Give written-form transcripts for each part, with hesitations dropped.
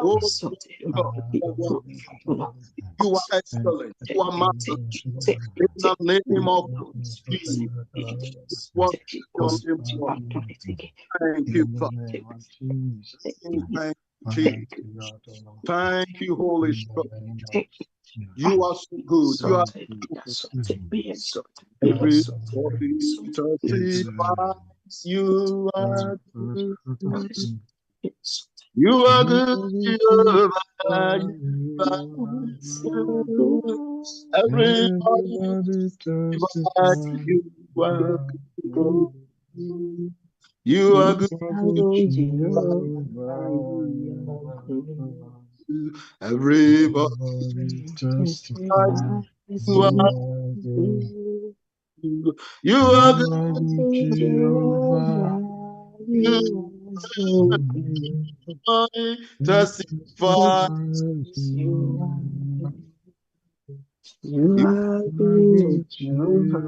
Oh, God, you are excellent. You are marvelous. In the name of Jesus. What your name was. Thank you, Father. Thank you, thank you, Holy Spirit. You are so good. You are every you are good. You are good, Jehovah. Everybody testify you are good. You are good, everybody testify you are good. You are good, Jehovah. Testify. You are good, Jehovah.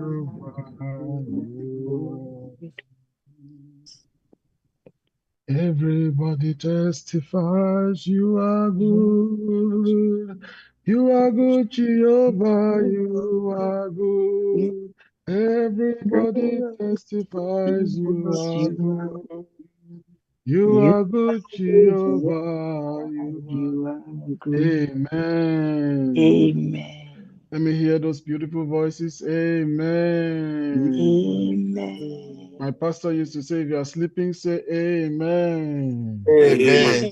Everybody testifies you are good. You are good, Jehovah. You are good. Everybody testifies you are good. You are good, Jehovah. You are good. Amen. Amen. Let me hear those beautiful voices. Amen. Amen. My pastor used to say, if you are sleeping, say amen. Amen.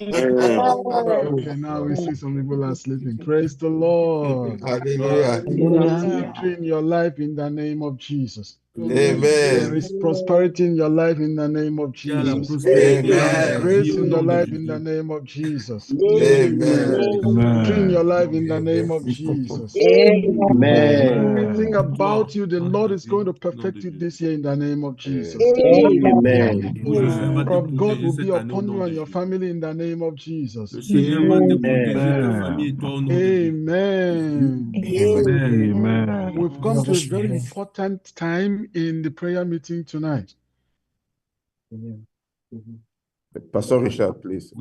Okay, now we see some people are sleeping. Praise the Lord. Hallelujah. There is victory in your life in the name of Jesus. There Amen. is prosperity in your life in the name of Jesus. Amen. There is grace in your life in the name of Jesus. There is victory in your life in the name of Jesus. Amen. Everything about you, the Lord is going to perfect it this year in the name of Jesus. Amen. Of God will be upon you and your family in the name of Jesus. Amen. Amen. Amen. We've come to a very important time in the prayer meeting tonight. Pastor Richard, please.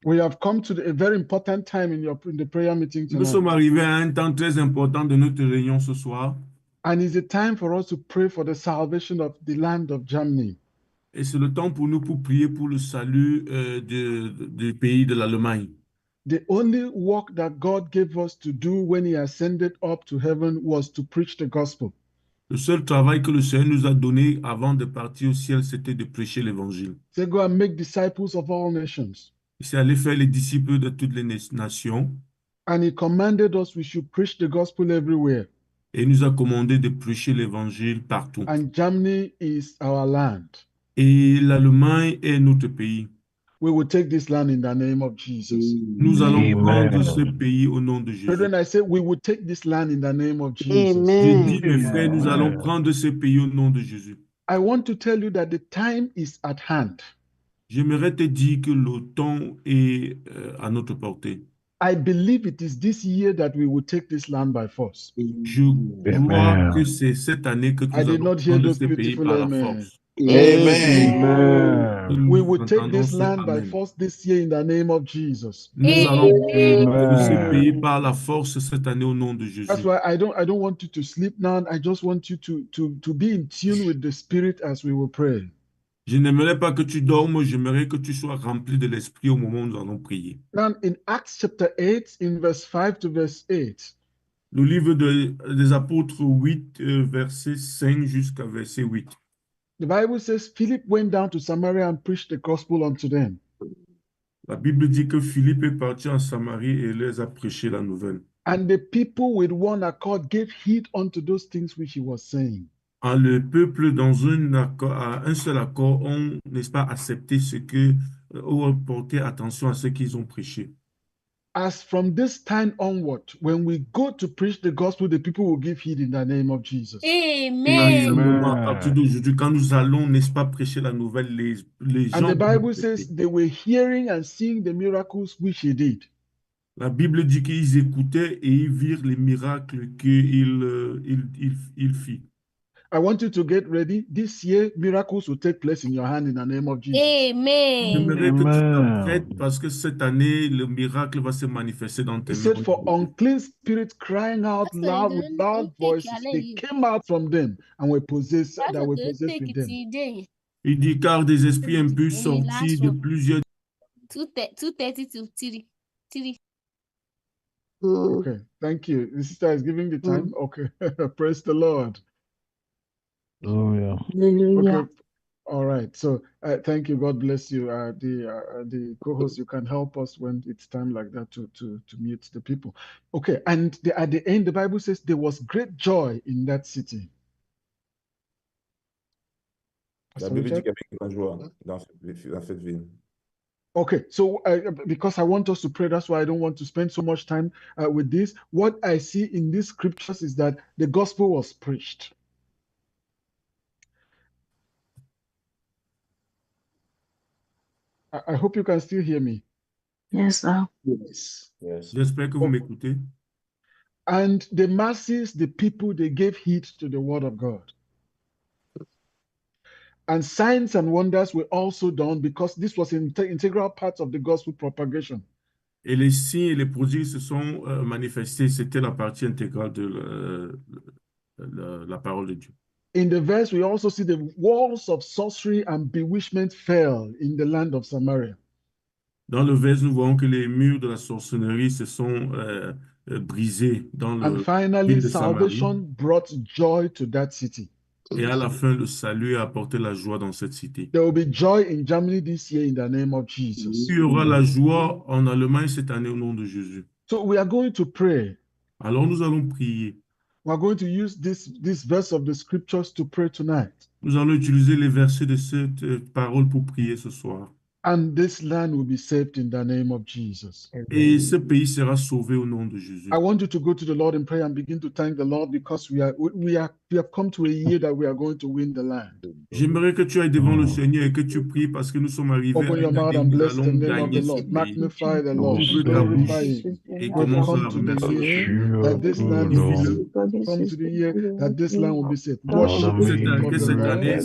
We have come to a very important time in the prayer meeting Nous tonight. sommes arrivés à un temps très important de notre réunion ce soir. And it's a time for us to pray for the salvation of the land of Germany. Et c'est le temps pour nous pour prier pour le salut du pays de l'Allemagne. The only work that God gave us to do when He ascended up to heaven was to preach the gospel. Le seul travail que le Seigneur nous a donné avant de partir au ciel, c'était de prêcher l'évangile. Say, go and make disciples of all nations. C'est aller faire les disciples de toutes les nations. And He commanded us we should preach the gospel everywhere. Et il nous a commandé de prêcher l'évangile partout. And Germany is our land. Et l'Allemagne est notre pays. We will take this land in the name of Jesus. Nous allons prendre ce pays au nom de Jésus. Brethren, I say we will take this land in the name of Jesus. J'ai dit, mes frères, nous allons prendre ce pays au nom de Jésus. I want to tell you that the time is at hand. J'aimerais te dire que le temps est à notre portée. I believe it is this year that we will take this land by force. Je crois que c'est cette année que nous I did allons not hear prendre those ce pays beautiful par la amen. force. Amen. We will take this Entendons land by amen. force this year in the name of Jesus. Nous allons prendre ce pays par la force cette année au nom de Jésus. That's why I don't want you to sleep now. I just want you to be in tune with the Spirit as we will pray. Je n'aimerais pas que tu dormes, j'aimerais que tu sois rempli de l'esprit au moment où nous allons prier. Now in Acts chapter 8, in verse 5 to verse 8, Le livre des apôtres 8, verset 5 jusqu'à verset 8. the Bible says Philip went down to Samaria and preached the gospel unto them. La Bible dit que Philippe est parti en Samarie et les a prêché la nouvelle. And the people with one accord gave heed unto those things which he was saying. Le peuple, dans un seul accord, ont, n'est-ce pas, accepté ce que, ont porté attention à ce qu'ils ont prêché. As from this time onward, when we go to preach the gospel, the people will give heed in the name of Jesus. À partir d'aujourd'hui, quand nous allons, n'est-ce pas, prêcher la nouvelle, les And gens... the Bible says they were hearing and seeing the miracles which he did. La Bible dit qu'ils écoutaient et ils virent les miracles qu'il fit. I want you to get ready. This year, miracles will take place in your hand in the name of Jesus. Amen. J'aimerais que tu sois Amen. prête parce que cette année, le miracle va se manifester dans tes He mains. said, for unclean spirits crying out loud with loud voices, they came out from them and were possessed, that were possessed with them. Il dit, car des esprits impurs sortis de plusieurs 2:30 to 3. Okay, thank you. The sister is giving the time. Okay, praise the Lord. Hallelujah. Okay, all right. So thank you. God bless you. The co-host, you can help us when it's time like that to mute the people. Okay, and at the end, the Bible says there was great joy in that city. La Bible dit qu'il y avait une grande joie dans cette ville. Okay, so because I want us to pray, that's why I don't want to spend so much time with this. What I see in these scriptures is that the gospel was preached. I hope you can still hear me. Yes, sir. Yes. Yes. J'espère que vous m'écoutez. And the masses, the people, they gave heed to the word of God. And signs and wonders were also done because this was an integral part of the gospel propagation. Et les signes et les prodiges se sont manifestés. C'était la partie intégrale de la parole de Dieu. In the verse, we also see the walls of sorcery and bewitchment fell in the land of Samaria. Dans le verset, nous voyons que les murs de la sorcellerie se sont brisés dans And le finally, ville de Samarie. salvation brought joy to that city. Et à la fin, le salut a apporté la joie dans cette cité. There will be joy in Germany this year in the name of Jesus. Il y aura la joie en Allemagne cette année au nom de Jésus. So we are going to pray. Alors nous allons prier. We are going to use this verse of the scriptures to pray tonight. Nous allons utiliser les versets de cette parole pour prier ce soir. And this land will be saved in the name of Jesus. Et ce pays sera sauvé au nom de Jésus. I want you to go to the Lord in prayer and begin to thank the Lord because we have come to a year that we are going to win the land. J'aimerais que tu ailles devant le Seigneur et que tu pries parce que nous sommes arrivés à Open your une mouth année and où nous bless the allons name of gagner the ce Lord. pays. Magnify the Lord. Ouvre ta Glorify bouche Him. et We've commence à come to the remercier. year that this land will be saved. Come to the year that this land will be saved. Worship Que Him because the cette année,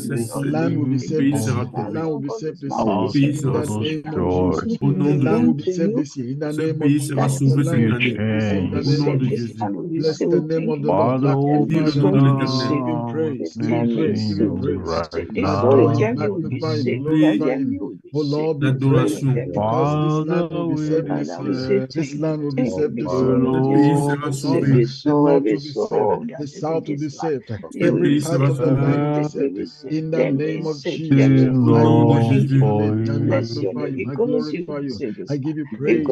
land will be ce saved pays this sera year. The sauvé. land will be saved this Ce year. pays In sera the sauvé. name of Jesus. Au The nom de land will Jésus. be saved this year. In the Ce name of pays Jesus. sera The sauvé land cette will année. be saved in the Au name nom of de Jesus. Jésus. Bless the name of the Lord. Father, Dis le Magnify the nom de Lord. l'Éternel. Give Him praise. Give we Him praise. sing Give Him you praise. right Adore now. Him. Magnify Him. Prie Glorify Him. Oh Lord, we pray l'adoration. because this land Father, will be we saved this year. declare, This land will be saved this the year. Ce pays East, sera the Lord south, sauvé. the north will be saved. The south will be saved. Ce Every pays part sera of the land will be sauvé. saved. In the name of is Jesus, Au I nom de long worship Jésus. your for name. I you. magnify you. I glorify you. I give you praise.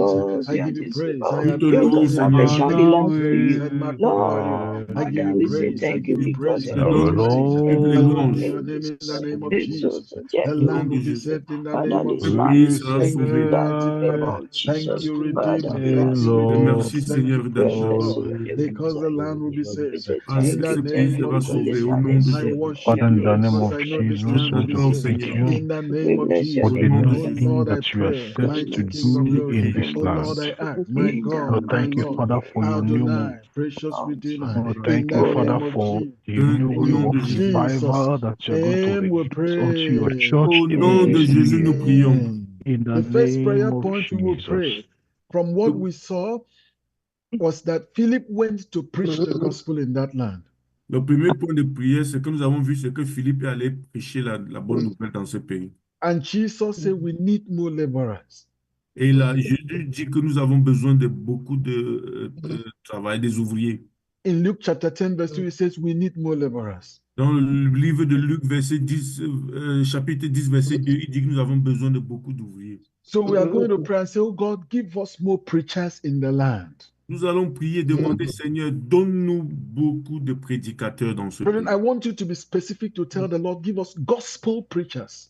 I give you praise. I Nous te adore louons, your name. Seigneur. I give Father, you praise. I we magnify you. I give you declare, praise. I give you praise. Te I give the you donne praise. toutes les I Lord lift louanges. your name in the name of Jesus. The Au nom land de will be Jésus. saved in the name of Ce pays we Jesus. sera Thank sauvé. you, mighty declare, Father. Thank you, Redeemer. the Thank you, Et Redeemer. Lord merci, Thank Seigneur you, precious for Lord, you. because the land will be saved parce in que the ce pays name sera of sauvé Jesus. au nom de I Jésus. worship Father, in you the name because of I know this Nous Jesus, land will we be t'adorons, saved thank Seigneur. you in the name of for Jesus. Au the nom de new Oh Jésus. thing Lord, I that you are pray, set mighty to King of do glory. in this Oh land. Lord, I ask, my So God, my thank you, Lord, Father, for your new move. Adonai, precious Redeemer, Oh, in thank you, the Father, name of for Jesus. the new Au nom In de work Jésus. Jesus' revival that you are going to name we release unto your pray. church Au in nom de this Jésus, year. nous prions. Amen. In the The first prayer name of point we will Jesus. pray from what we saw was that Philip went to preach the gospel in that land. Le premier point de prière, c'est que nous avons vu, c'est que Philippe est allé prêcher la bonne nouvelle dans ce pays. And Jesus said, we need more laborers. Et là, Jésus dit que nous avons besoin de beaucoup de travail, des ouvriers. In Luke chapter 10, verse 2, it says, we need more laborers. Dans le livre de Luc, chapitre 10, verset 2, il dit que nous avons besoin de beaucoup d'ouvriers. So we are going to pray and say, oh God, give us more preachers in the land. Nous allons prier, demander, Seigneur, donne-nous beaucoup de prédicateurs dans ce Brethren, pays. I want you to be specific to tell the Lord, give us gospel preachers.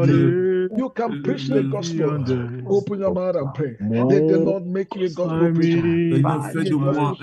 Hallelujah. You can preach the gospel. Open your mouth and pray. More Let the Lord make you a gospel preacher. Seigneur, fais de moi un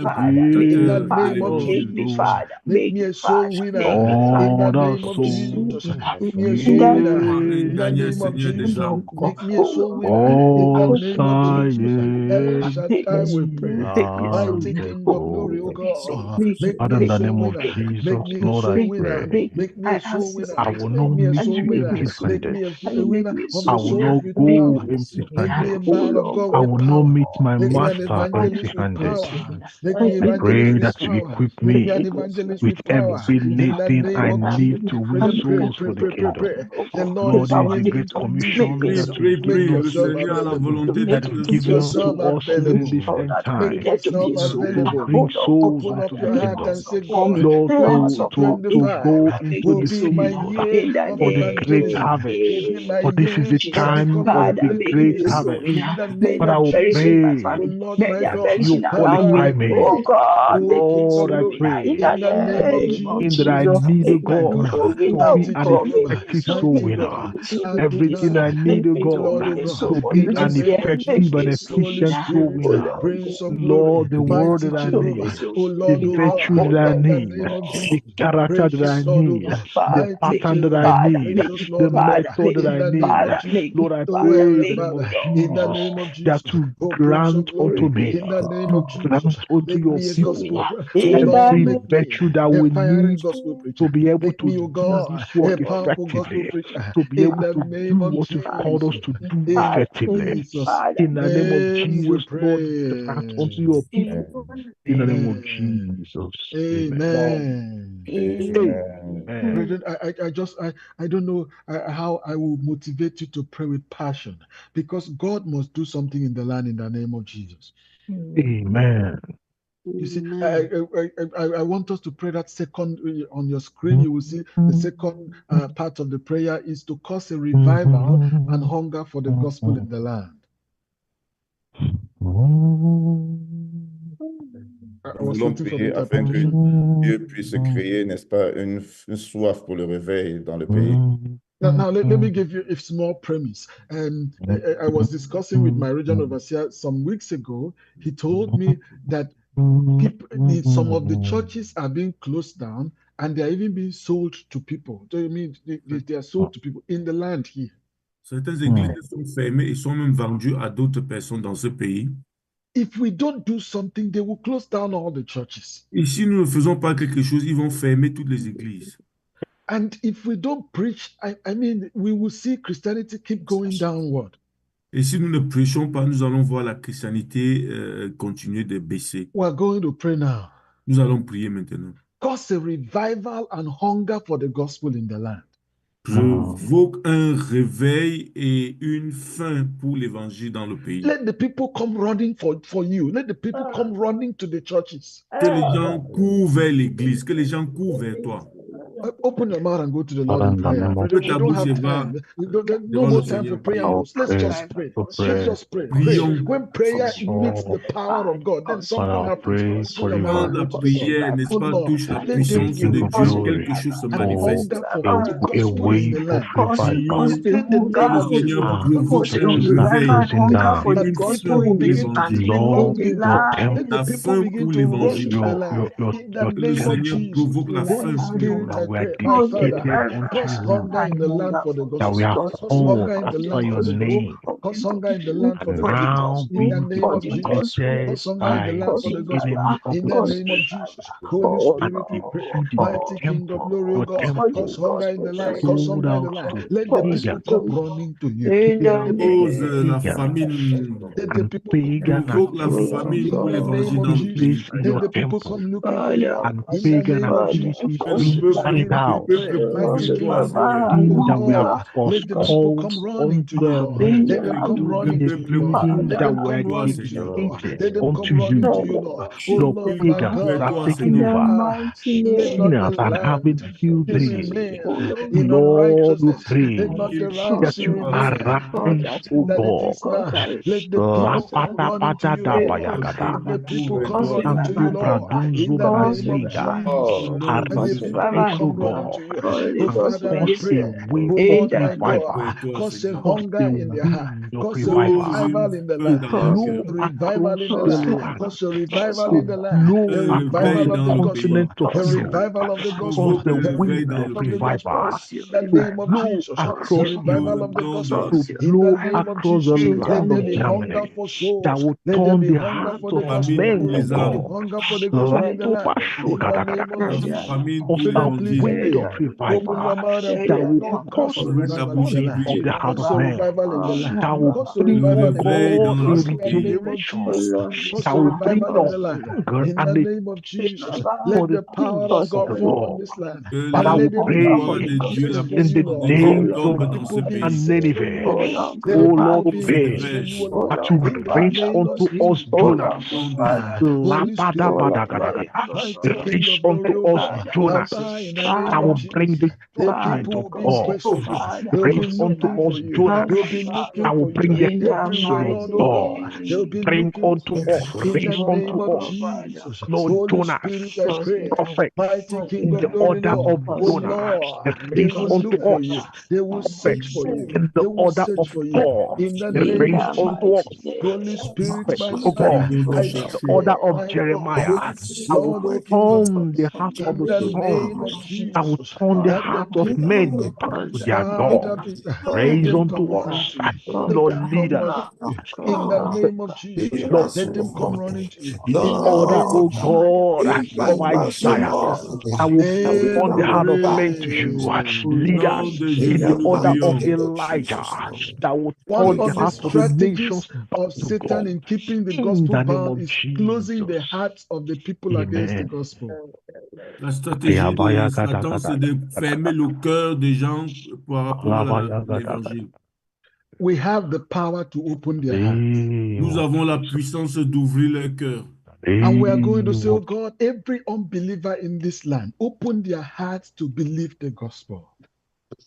In prédicateur the de name of l'évangile. Jesus. Make me a soul winner. Oh, In the that name of soul. Jesus. Make me a soul winner. Un In the gagnant, name of Seigneur, des Jesus. âmes. Make me a soul winner. Oh, In the name of Jesus. El Zion. Shaddai will pray. Ah, Mighty King of glory, oh God. Make Father, me in a the soul name of winner. Jesus, Make me a Lord, soul I winner. pray. Make me a soul winner. I will Make not me a meet soul you winner. Make empty-handed. me a winner of I the will souls not with go power. Make me a empty-handed. man of God I with will not power. meet my Make me an master evangelist with empty-handed. power. Make me I evangelist pray with that you power. equip Make me me an evangelist with with power. In the everything name I of need Jesus. to win souls for the kingdom. The Lord Lord, is there is a willing great to meet commission you. Prie, that prie, you've Make prie. given Le unto yourself me, Seigneur a la available. volonté that de is te Make given faire unto yourself us even available. this end Make time yourself to available. bring souls Open into up the your heart kingdom. and say, God, Lord, to 2025 go into will the be my field year of for the great evangelism. harvest. Will be my For this is year the of time becoming of the great evangelist. harvest. In the name But I of will Jesus. pray Oh Lord, my that God. you qualify me. Oh King Lord, of I glory. pray In the name of that I Jesus. need a Oh my God God. to be Mighty an Jehovah. effective soul Mighty winner. God. Everything I Adonai. need a Oh God Lord, oh God. to be In the an name of effective and Jesus. Holy efficient soul Spirit. winner. Prince of glory. Lord, the word Mighty that I Jehovah. need, Oh the Lord, oh virtue God. that I In the need, name of the Jesus. character that I Precious Lord, oh need, God. the Mighty pattern that Jehovah. I need, Precious the Lord, oh God. method that In I the need. name of Jesus. Lord, I Oh pray in Heavenly the name of Father. In the Jesus name of that Jesus. to Oh Prince of grant glory. unto me, In the name to of Jesus. grant unto Make your me a people gospel. Oh Lord, every make me virtue that a we fiery need gospel preacher. to be able Make to me, oh do God, this work a powerful gospel effectively, preacher. to be In able the to do name of what you've called us Jesus. to do In effectively. Jesus' In the name of name we Jesus, Lord, grant unto your pray. people. In the name of Amen. Jesus. Amen. Amen. Amen. Brethren, I don't know how I will motivate you to pray with passion, because God must do something in the land in the name of Jesus. Amen. You see, I want us to pray that second on your screen. You will see the second part of the prayer is to cause a revival and hunger for the gospel in the land. I Nous was voulons waiting for the prier afin que interpretation. Dieu puisse créer, n'est-ce pas, une soif pour le réveil dans le pays. Now let me give you a small premise. I was discussing with my regional overseer some weeks ago. He told me that some of the churches are being closed down and they are even being sold to people. So I mean, they are sold to people in the land here. Certaines églises sont fermées et sont même vendues à d'autres personnes dans ce pays. If we don't do something, they will close down all the churches. Et si nous ne faisons pas quelque chose, ils vont fermer toutes les églises. And if we don't preach, I mean, we will see Christianity keep going downward. Et si nous ne prêchons pas, nous allons voir la christianité continuer de baisser. We are going to pray now. Nous allons prier maintenant. Cause a revival and hunger for the gospel in the land. Provoque un réveil et une faim pour l'évangile dans le pays. Let the people come running for you. Let the people come running to the churches. Que les gens courent vers l'église, que les gens courent vers toi. Open your mouth and go to the Lord in prayer. We don't have time. No more time for prayer. Let's just pray. Let's just pray. When prayer meets the power of God, then something happens. Open your mouth Quand and la go to the Lord. prière, n'est-ce Oh pas, Lord, touche la let there puissance be de a Dieu, zeal quelque chose se and manifeste. hunger for the gospel in the land. Prions In the que name le of Seigneur Jesus. provoque Cause a un revival réveil and hunger et that une people faim will pour begin to l'évangile. flock into it. Let the La people faim begin pour to rush l'évangile. to the land. In the Que le name of Seigneur Jesus. provoque la Holy faim pour Spirit, I l'évangile. We are pray, my Father, dedicated unto cause you, hunger in the land for the that we gospel. are Cause called hunger in the after land for your the gospel. name, Cause hunger in the land for and the gospel. now In the being name of Jesus. disappointed Cause hunger in the by land for the the gospel. enemy of In the the name of gospel. Jesus. Holy As Spirit, we you pray. build your Mighty King of temple, glory, O God. Cause hunger in the land. Cause sold hunger in the out land. to Let the people pagans, come running to you. Let the people Cause come la running. famine. Let the and people come pagan looking Provoque for la you. famine In pour the name l'évangile of dans le taking Jesus. place pays. in Let your the people temple, come looking for you. and In the pagan name of Jesus. activities Que le Holy being peuple, carried Spirit, que le we out. peuple pray. court Mighty vers King toi, of glory. Seigneur. Oh That we have God, let the people forestalled come running on to you, Lord. them Let them Que come tout le in running the to you, peuple Lord. court buildings Let that them vers were come toi, running to you, Seigneur. Lord. dedicated Let them come unto running to you. you, Lord. Oh The Lord, my pagans Vers are toi, God. taking Seigneur. over. Let not the Sinners are having land field day. remain in Lord, we unrighteousness. Let pray not the Qu'il land that passe you toi, remain Seigneur. arise, O that it God. is now. Let the La people come pata running to pata you, da Lord. Le bayagada. Let the peuple court people vers come toi, running to you, Santo Seigneur. Lord. In bradunzo the name of brazida. Jesus. Au nom And de the Jésus. people will Arifesh come running God, to you. and Father, I cause a pray, wave oh of Lord, my revival, God, Toi, cause a Seigneur. cause hunger the in their heart, wind of cause a revival. revival in the Feu land, dans le cœur. Blow revival in the across the land, land. cause a revival in the land, Blow a Un across réveil revival the of dans the le gospel, pays. continent of a Europe. revival of the gospel, Cause Provoque the un a réveil wind dans of le revival of the pays. gospel. revival In the to name of blow Jesus, a across revival Europe, of the Au nom de gospel. to Jésus. In the blow name of across the Jesus, let land there of be hunger Germany, for that souls. will Let there turn be the hunger hearts for the of gospel. Famine men pour Let to les there be âmes. God. hunger for the gospel in the land. In the name of Jesus. Famine pour Cause a l'évangile. wind of Open your revival mouth and that pray. will Lord, cause cause a Ouvre ta revival in bouche the et explosion land. of prie. the heart Cause of a man, revival in the land. that will Cause a bring, Le oh revival in the réveil land. dans God, a notre In the pays. name of regeneration, Jesus. Cause that a will bring revival in a the land. hunger In and the a name of thirst Jesus. for Let the the power things of of God the fall on Lord. this land. Que But I And le let will there be pouvoir pray de Dieu, la manifestation for in you, the puissance de Lord. Dieu days Let of tombe the dans ce people be and pays. set Nineveh, free. Let O the Lord people of be Se hosts, released from you, dépêche. O Lord. that you In the raise name of unto us Jesus. Jonas. Au nom de Jésus. Holy Spirit, we pray. Mighty King Raise of glory, unto O us God. Jonas Papa, in the name that of will bring Jesus. the The judgment people of will be God. questful. They'll be Raise unto looking us for you. Jonas They'll be looking that will for you. bring the Everywhere, counsel of Lord, oh God. God. They'll be Bring looking unto for you. us, In raise the unto name of us, Jesus. Lord Holy Spirit, I Jonas, pray. prophet, Mighty King in of the glory, order Lord. of Oh Jonah, Lord. They raise will unto look for us, you. They will prophet, search for you. in the They will order of search for you. Paul, In the name raise of unto us, Jesus. Holy Spirit, prophet, my oh Father. God, Ils vont nous I the chercher. order pray, of my God. Jeremiah. I will Lord, O King of turn the Kings, heart of in the the son. name of I will Jesus, turn the that the heart of people, men back to their Father, God. let Raise them come unto running us, to you. Let Lord, them come leaders, running to you. In the name of Jesus, Lord, let them come running to you. in the In the order, name of oh Jesus. God, In of the name of Isaiah, Jesus. I will Name turn we the heart of men to you. pray. Au nom Leaders, de in Jésus, the nous order of prions. Name of Elijah, Jesus. that will One turn the of the heart of the nations strategies back of to God. Satan in keeping the In gospel the name bound of is closing the Jesus. hearts of the people against the Amen. gospel. La stratégie de Satan, c'est de fermer le cœur des gens par rapport à l'évangile. We have the power to open their hearts. Nous avons la puissance d'ouvrir leur cœur. And we are going to say, oh God, every unbeliever in this land, open their hearts to believe the gospel.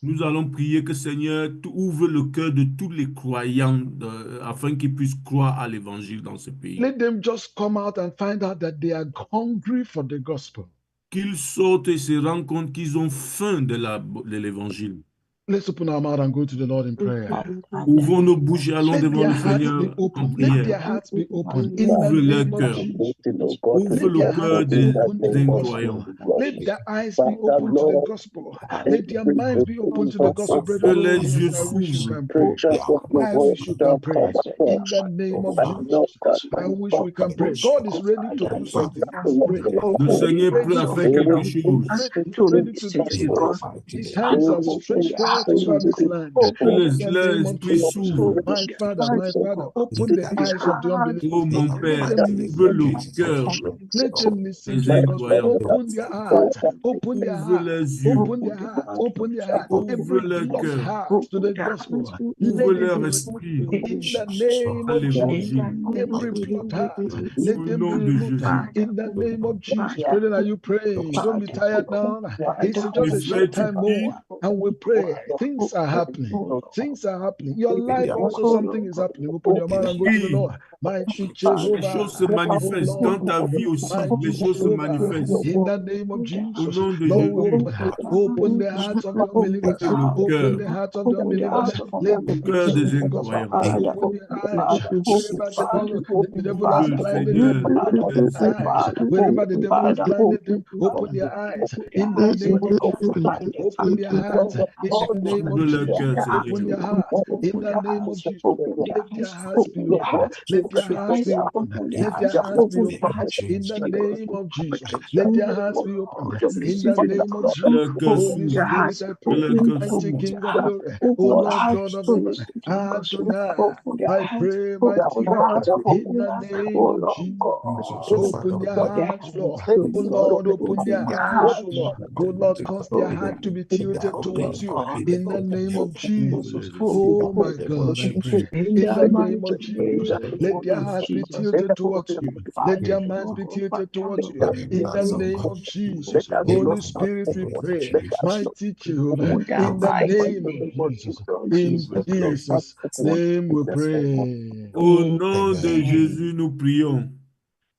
Nous allons prier que Seigneur ouvre le cœur de tous les croyants afin qu'ils puissent croire à l'évangile dans ce pays. Let them just come out and find out that they are hungry for the gospel. Qu'ils sortent et se rendent compte qu'ils ont faim de l'évangile. Let's open our mouth and go to the Lord in prayer. Ouvrons nos bouches et allons Let devant their le hearts be Seigneur en open. Let prière. their hearts be open in the Ouvre leur name of cœur. Jesus. Ouvre Let le their hearts cœur be open to the incroyants. gospel. Let their eyes be open to the gospel. Let their minds be open to the gospel. Que Brethren, oh les yes, yeux I wish you s'ouvrent. can pray. I wish you can pray. In the name of Jesus, I wish we can pray. God is ready to do something. He's ready. Le He's Seigneur est prêt ready à to faire do quelque it. chose. He's ready to do it. His hands are stretched forth over this land. Que In the name of l'esprit Jesus. s'ouvre. My Father, open the eyes of the unbelievers. Oh mon Let Père, them ouvre listen le to you. cœur Let them listen des to the gospel. incroyants. Open their hearts. Open their Ouvre hearts. les yeux. Open their hearts. Open their hearts. Ouvre Every leur closed cœur. heart to the gospel. Ouvre Let it leur be esprit removed in the name à of Jesus. l'évangile. Every blocked heart, let Au them be nom de removed Jésus. in the name of Jesus. Brethren, are you praying? Don't be tired now. It's Tu just a fais, short tu time pries. more, and we pray. Things are happening. Things are happening. Your life also, something is happening. Open your mouth and go to the Prie. Lord. Mighty Les choses se Jehovah. Oh manifestent. Dans ta Lord. vie aussi, les Mighty choses se Jehovah. manifestent. In the name of Au Jesus. nom de Lord, Jésus. open the hearts of the Ouvre unbelievers. le Open cœur. the hearts of the unbelievers. Let Le them cœur receive des the gospel. incroyants. Open their eyes. Wherever the devil has Ouvre, blinded Seigneur, them, open les their yeux. eyes. Wherever the devil has blinded them, open their eyes. In the name of Jesus. Open their hearts. In the name Ouvre of le Jesus. cœur, Open Seigneur. their hearts. In the name of Jesus. Let their hearts be open. Let their hearts be open. Let their hearts be open. In the name of Jesus. Let their hearts be open. In the name of Que Jesus. leur cœur Holy s'ouvre. Spirit, I Que pray. leur cœur Mighty s'ouvre. King of glory. Oh Lord God of heaven. Adonai. I pray, mighty God. In the name of Jesus. Open their hearts, Lord. Oh Lord, open their eyes, oh Lord. Oh Lord, cause their heart to be tilted towards you. In the name of Jesus. Oh my God, I pray. In the name of Jesus. Let their hearts be tilted towards you. Let their minds be tilted towards you. In the name of Jesus. Holy Spirit, we pray. Mighty Jehovah. In the name of Jesus. In Jesus' name we pray. Au nom de Jésus, nous prions.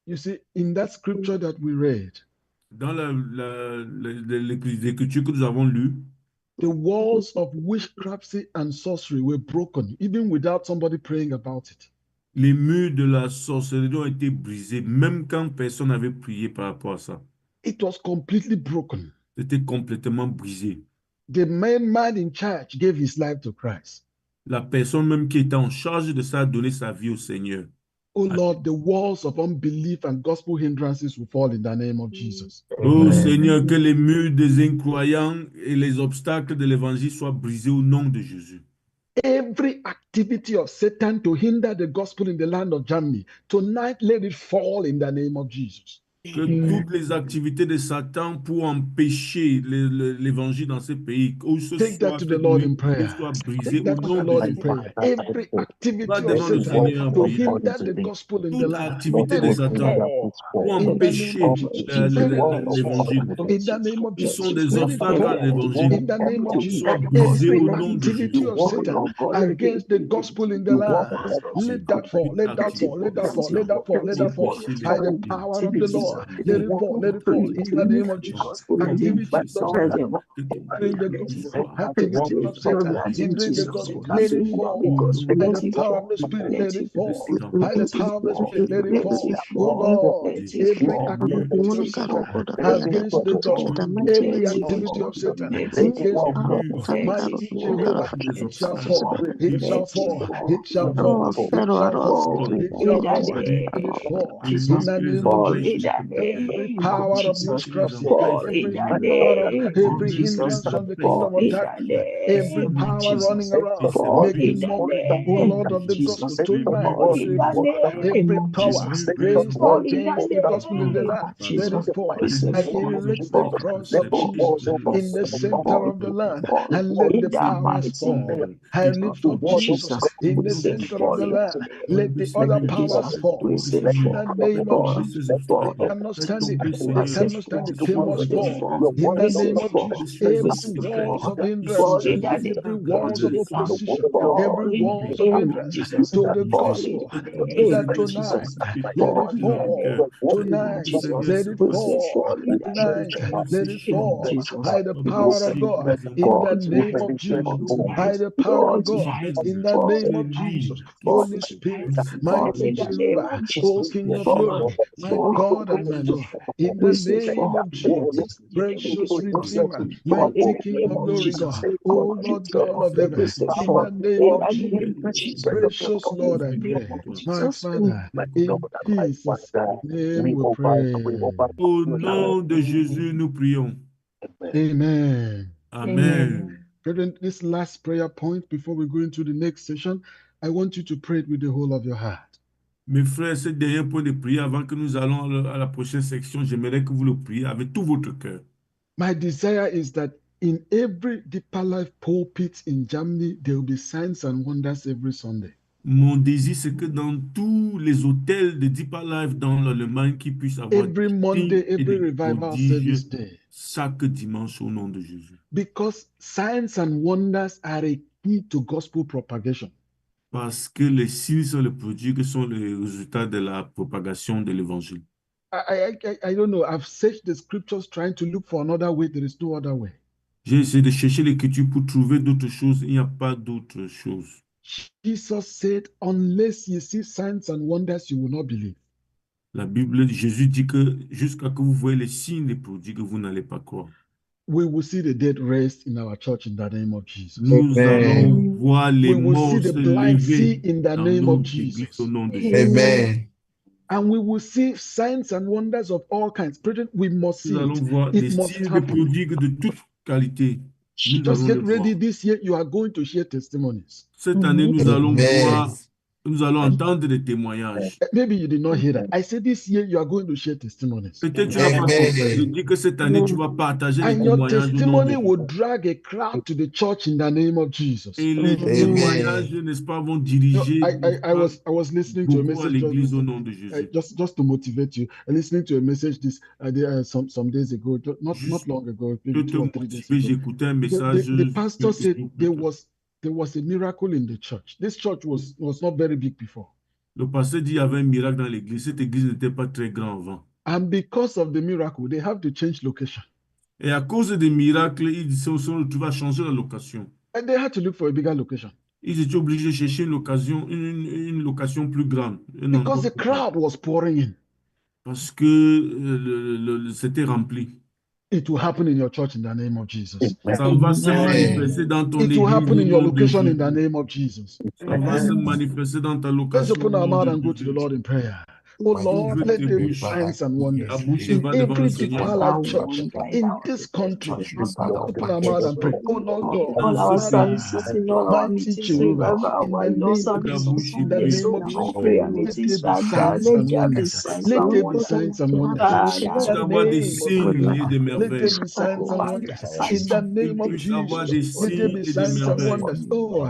You see, in that scripture that we read, Dans l'écriture que nous avons lue, the walls of witchcraft and sorcery were broken, even without somebody praying about it. les murs de la sorcellerie ont été brisés, même quand personne n'avait prié par rapport à ça. It was completely broken. C'était complètement brisé. The main man in charge gave his life to Christ. La personne même qui était en charge de ça a donné sa vie au Seigneur. Oh Lord, the walls of unbelief and gospel hindrances will fall in the name of Jesus. Oh Seigneur, que les murs des incroyants et les obstacles de l'évangile soient brisés au nom de Jésus. Every activity of Satan to hinder the gospel in the land of Germany, tonight let it fall in the name of Jesus. Que toutes les activités de Satan pour empêcher l'évangile dans ces pays, où ce Take that soit to the Lord in prayer. soit brisé Take au that to the nom Lord de in Jésus. prayer. Every activity Va of devant le Satan Seigneur en to prière. hinder the gospel in the Toute land, activité let de it Satan fall pour in the name empêcher of Jesus. Let it fall l'évangile. in the name of Qui sont Jesus. des Let it obstacles à fall l'évangile. in the name of Qu'ils Jesus. soient brisés Every au nom de activity Jésus. of Satan against the gospel in the land, let that fall, let that fall, let that fall, let that fall, let that fall. By the power of the Lord, let it fall in the name of Jesus. Activity of Satan, bring the gospel. Activity of Satan, bring the gospel. Let it fall by the power of the Spirit. Let it fall by the power of the Spirit. Let it fall. Oh Lord, every activity of Satan against the gospel, every activity of Satan against the gospel, mighty Jehovah, it shall fall. It shall fall. It shall fall. It shall fall. It shall fall. Let it fall in the name of Jesus. Every power of witchcraft, every power of every hindrance from the kingdom of darkness, every power running around making mockery, oh Lord of the gospel, tonight let it fall. Every power raised against the gospel in the land, let it fall. I erect the cross of Jesus in the center of the land and let the powers fall. I lift up Jesus in the center of the land. Let the other powers fall. In the name of Jesus. I cannot stand it. I cannot stand it. They must fall. In the name of Jesus. Every walls of hindrance, every walls of opposition, every walls of hindrance to the gospel. That tonight, let it fall. Tonight, let it fall. Tonight, let it fall. By the power of God, in the name of Jesus. By the power of God, in the name of Jesus. Holy Spirit, mighty Jehovah, O King of glory, my God and my Lord, in the name of Jesus, precious Redeemer, mighty King of glory, God, O Lord God of heaven, in the name of Jesus, precious Lord, I pray, my Father, in Jesus' name we pray. Au nom de Jésus, nous prions. Amen. Amen. Brethren, this last prayer point before we go into the next session, I want you to pray it with the whole of your heart. Mes frères, ce dernier point de prière, avant que nous allons à la prochaine section, j'aimerais que vous le priez avec tout votre cœur. My desire is that in every Deeper Life pulpit in Germany, there will be signs and wonders every Sunday. Mon désir, c'est que dans tous les hôtels de Deeper Life dans l'Allemagne, qu'il puisse avoir Every des Monday, signes et every des revival prodiges service day. chaque dimanche au nom de Jésus. Because signs and wonders are a key to gospel propagation. Parce que les signes et les prodiges sont les résultats de la propagation de l'évangile. I don't know. I've searched the scriptures trying to look for another way. There is no other way. J'ai essayé de chercher l'écriture pour trouver d'autres choses. Il n'y a pas d'autres choses. Jesus said, unless you see signs and wonders, you will not believe. La Bible, Jésus dit que jusqu'à que vous voyez les signes des prodiges, vous n'allez pas croire. We will see the dead raised in our church in the name of Jesus. Nous allons voir les We will see morts the se blind see lever in the dans name of notre église au Jesus. nom de Jésus. Amen. And we will see signs and wonders of all kinds. Brethren, we must see Nous allons it. voir It des must signes de happen. prodiges de toute qualité. Nous Just allons get le voir. ready this year. You are going to share testimonies. Cette année, nous allons Amen. voir, nous allons entendre des témoignages. Maybe you did not hear that. I said this year you are going to share testimonies. Peut-être tu n'as pas Amen. compris. Je dis que cette année, tu vas partager les And your témoignages au nom de testimony Jésus. will drag a crowd to the church in the name of Jesus. Et les témoignages, n'est-ce pas, vont No, diriger I was listening to a beaucoup à message l'église au nom de Jésus. just to motivate you. Listening to a message this some days ago, not long ago, Je maybe te 2 or 3 days motiver, ago. j'écoutais un The message. pastor said quelques jours there plus tard. was a miracle in the church. This church was not very big before. Le pasteur dit qu'il y avait un miracle dans l'église. Cette église n'était pas très grande avant. And because of the miracle, they have to change location. Et à cause des miracles, ils se sont retrouvés à changer la location. And they had to look for a bigger location. Ils étaient obligés de chercher une location plus grande. Un endroit Because the plus grand. crowd was pouring in. Parce que c'était rempli. It will happen in your church in the name of Jesus. Ça va se manifester dans ton It will église happen au in your nom de location in Jésus. the name of Jesus. Ça va se manifester dans ta Let's location au open our nom mouth de and go to the Jésus. Lord in prayer. Oh Lord, Ouvre let tes there be bouches. signs and wonders Ta bouche et in va devant le every Seigneur. Deeper Life church in this country. Open our mouth and pray. Oh Lord God, Dans All our ce Father, pays. services in all our mighty meetings, Jehovah, revive our in the Lord name of Ta service on bouche et in the Sundays, name so of our Jesus, prayer let meetings, there be Father, signs let and there be wonders. signs Let and there be wonders. signs and wonders. Father, In puisse the avoir des name of signes Jesus, et des let there merveilles. be signs and wonders. In the name of Puisse avoir des Jesus, let there signes be et des signs and merveilles. wonders. Oh,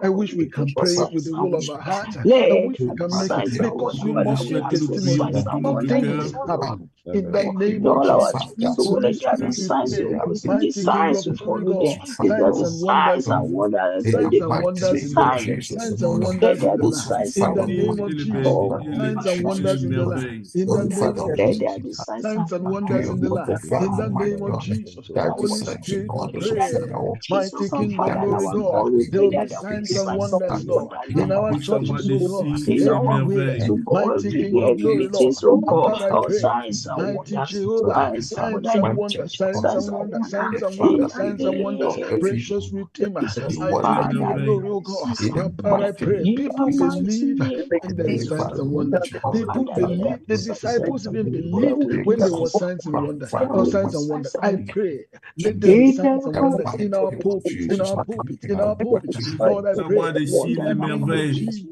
I wish we can pray it with the whole of our heart. I let wish there we be can make it signs and because wonders. we Je must Father, hear we souhaite que ask nous for prions testimonies de signs and tout of notre wonders. things cœur. happen. In the In name of all our Jesus, churches, so Holy let there be Spirit, we signs pray. and wonders. If the Mighty King signs of will glory, follow God, them, if there signs be and wonders signs in and this place. wonders, let Signs there and be wonders in the land. signs. Signs and Let wonders in there the be land. signs In and the Signes name wonders. of et Jesus. Oh, Signs and et les wonders in the land. merveilles. In the name of let there be Jesus. signs Signs and and wonders. wonders in the land. In the name of Jesus. Holy Spirit, we pray. Mighty Jesus, our King of Father and glory, our God. God, we There pray will be that there will be signs and signs wonders, and Lord. wonders. In our Puisse avoir churches, des oh God. signes et des Everywhere. merveilles. To God, Mighty King of every glory, Lord. meetings, oh God, Lord, I our pray. signs and Mighty wonders, Jehovah, signs and signs wonders, and wonders, signs signs and and wonders, wonders. signs and wonders, signs and wonders. Precious Redeemer, Signes et mighty des King of Father, merveilles. glory, oh God. Papa, I wonders. pray. In People the mighty believe name when of there is Jesus. signs and wonders. People Father, let there believe. be The signs and disciples even wonders. believed There will when be there was signs signs and wonders. and Or signs and wonders. wonders. I pray. Let there be In signs the and wonders in our mighty pulpit, in our pulpit, in our pulpit. Lord, I Puisse pray. avoir des In signes et the des name of merveilles Jesus.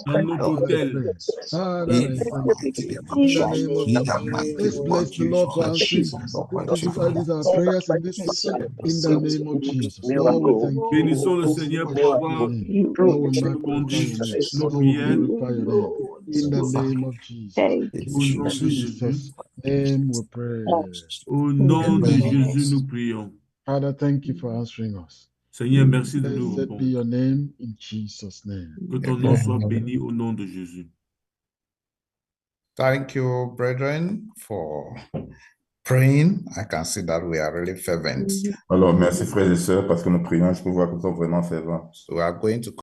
dans notre Lord, I hôtel. pray. Father, I thank you. In the name of Jesus. Let's bless the Lord for answering these are prayers in this place. In the name of Jesus. Lord, we thank you. Bénissons le Lord, we Seigneur pour worship your avoir name. Lord, we magnify répondu your name. nos Lord, we prières glorify your name. In the name of Jesus. Thank you. au In nom de Jésus. Jesus' name we pray. Au nom de Amen. Jésus, nous prions. Father, thank you for answering us. Seigneur, merci de nous Blessed be répondre. your name in Jesus' name. Que ton nom soit béni au nom de Jésus. Thank you, brethren, for praying. I can see that we are really fervent. Alors, merci frères et sœurs parce que nous prions, je peux voir que nous sommes vraiment fervents. So we are going to